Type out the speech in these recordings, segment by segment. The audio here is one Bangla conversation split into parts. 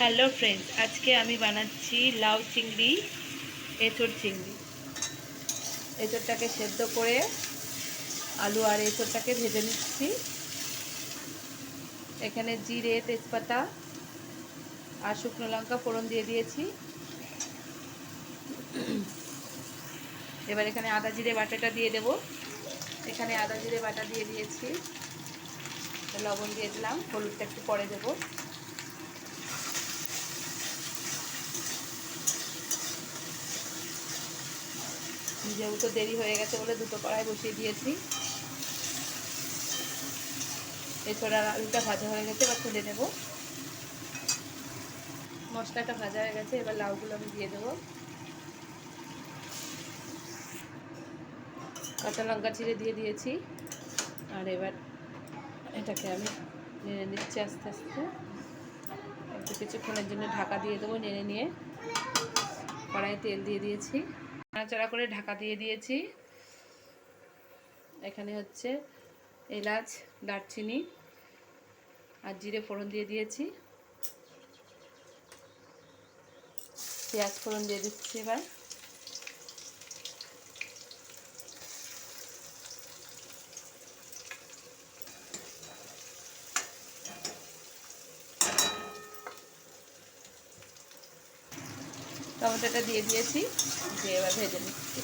হ্যালো ফ্রেন্ডস, আজকে আমি বানাচ্ছি লাউ চিংড়ি, এঁচোড় চিংড়ি। এঁচোড়টাকে সেদ্ধ করে আলু আর এঁচোড়টাকে ভেজে নিচ্ছি। এখানে জিরে, তেজপাতা আর শুকনো লঙ্কা ফোড়ন দিয়ে দিয়েছি। এবার এখানে আদা জিরে বাটাটা দিয়ে দেব। এখানে আদা জিরে বাটা দিয়ে দিয়েছি, লবণ দিয়ে দিলাম, হলুদটা একটু পরে দেবো। যেহেতু দেরি হয়ে গেছে বলে দুটো কড়াই বসিয়ে দিয়েছি। এছাড়া আলুটা ভাজা হয়ে গেছে, এবার তুলে নেব। মশলাটা ভাজা হয়ে গেছে, এবার লাউগুলো আমি দিয়ে দেবো। কাঁচা লঙ্কা চিড়ে দিয়ে দিয়েছি। আর এবার এটাকে আমি নেড়ে নিচ্ছি আস্তে আস্তে। একটু কিছুক্ষণের জন্য ঢাকা দিয়ে দেবো। নেড়ে নিয়ে কড়াই তেল দিয়ে দিয়েছি, নাড়াচাড়া করে ঢাকা দিয়ে দিয়েছি। এখানে হচ্ছে এলাচ, দারচিনি আর জিরে ফোড়ন দিয়ে দিয়েছি। পেঁয়াজ ফোড়ন দিয়ে দিচ্ছি। এবার টমেটোটা দিয়ে দিয়েছি, দিয়ে এবার ভেজে নিচ্ছি।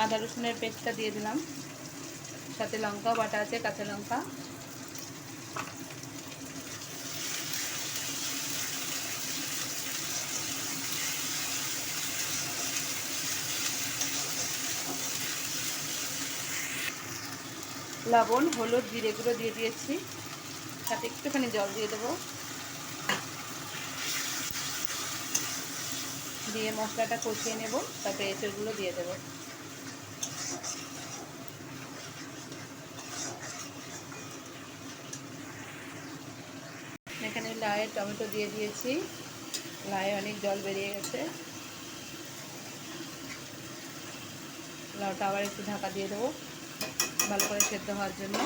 আদা রসুনের পেস্টটা দিয়ে দিলাম, সাথে লঙ্কাও বাটা আছে, কাঁচা লঙ্কা। লবণ, হলুদ, জিরে গুঁড়ো দিয়ে দিয়েছি, সাথে একটুখানি জল দিয়ে দেবো। দিয়ে মশলাটা কষিয়ে নেব, তারপরে এঁচোড়গুলো দিয়ে দেবো। এখানে লাউয়ে টমেটো দিয়ে দিয়েছি, লাউয়ে অনেক জল বেরিয়ে গেছে। লাউটা আবার একটু ঢাকা দিয়ে দেবো ভালো করে সেদ্ধ হওয়ার জন্য।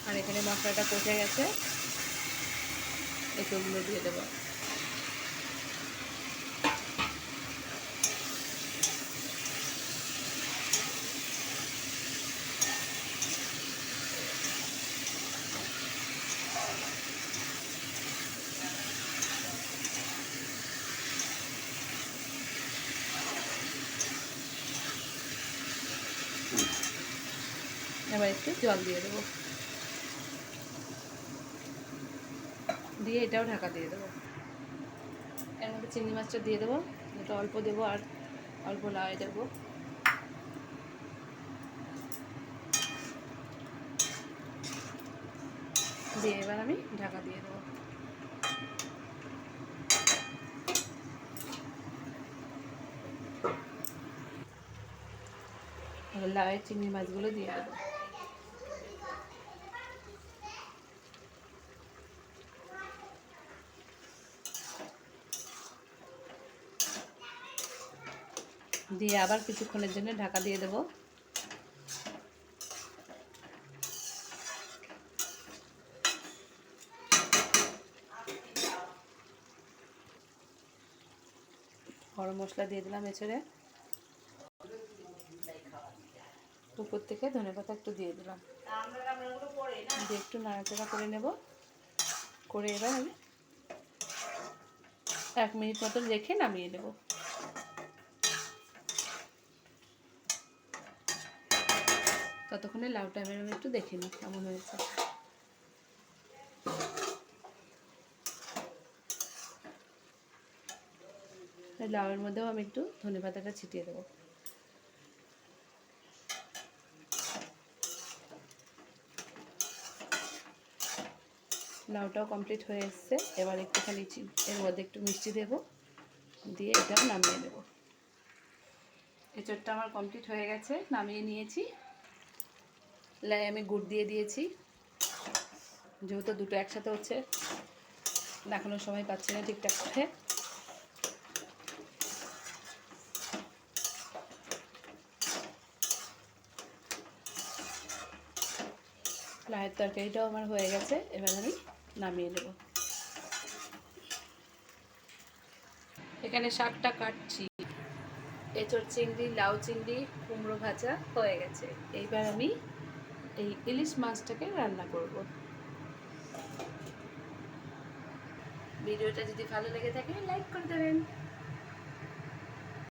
আর এখানে মশলাটা কষে গেছে, এঁচোড়গুলো দিয়ে দেবো। এবার একটু জল দিয়ে দেবো, দিয়ে এটাও ঢাকা দিয়ে দেবো। এর মধ্যে চিংড়ি মাছটা দিয়ে দেবো, এটা অল্প দেবো আর অল্প লাউয়ে দেবো। দিয়ে এবার আমি ঢাকা দিয়ে দেবো। এবার লাউয়ের চিংড়ি মাছগুলো দিয়ে দেবো। দিয়ে আবার কিছুক্ষণের জন্য ঢাকা দিয়ে দেবো। গরম মশলা দিয়ে দিলাম এছাড়ে, উপর থেকে ধনেপাতা একটু দিয়ে দিলাম, দিয়ে একটু নাড়াচাড়া করে নেব। করে এবার আমি 1 মিনিট মতন রেখে নামিয়ে নেব। ততক্ষণে লাউটা এবার আমি একটু দেখে নিই কেমন হয়েছে। লাউয়ের মধ্যেও আমি একটু ধনেপাতাটা ছিটিয়ে দেবো। লাউটাও কমপ্লিট হয়ে এসছে। এবার একটুখানি এর মধ্যে একটু মিষ্টি দেবো, দিয়ে এটাও নামিয়ে নেব। এঁচোড়টা আমার কমপ্লিট হয়ে গেছে, নামিয়ে নিয়েছি। লাই আমি গুড় দিয়ে দিয়েছি, যেহেতু দুটো একসাথে হচ্ছে, দেখানোর সময় পাচ্ছি না ঠিকঠাক করে। লাউয়ের তরকারিটাও আমার হয়ে গেছে, এবার আমি নামিয়ে নেব। এখানে শাকটা কাটছি। এঁচড় চিংড়ি, লাউ চিংড়ি, কুমড়ো ভাজা হয়ে গেছে। এইবার আমি এই ইলিশ মাছটাকে রান্না করব। ভিডিওটা যদি ভালো লেগে থাকে লাইক করে দেবেন।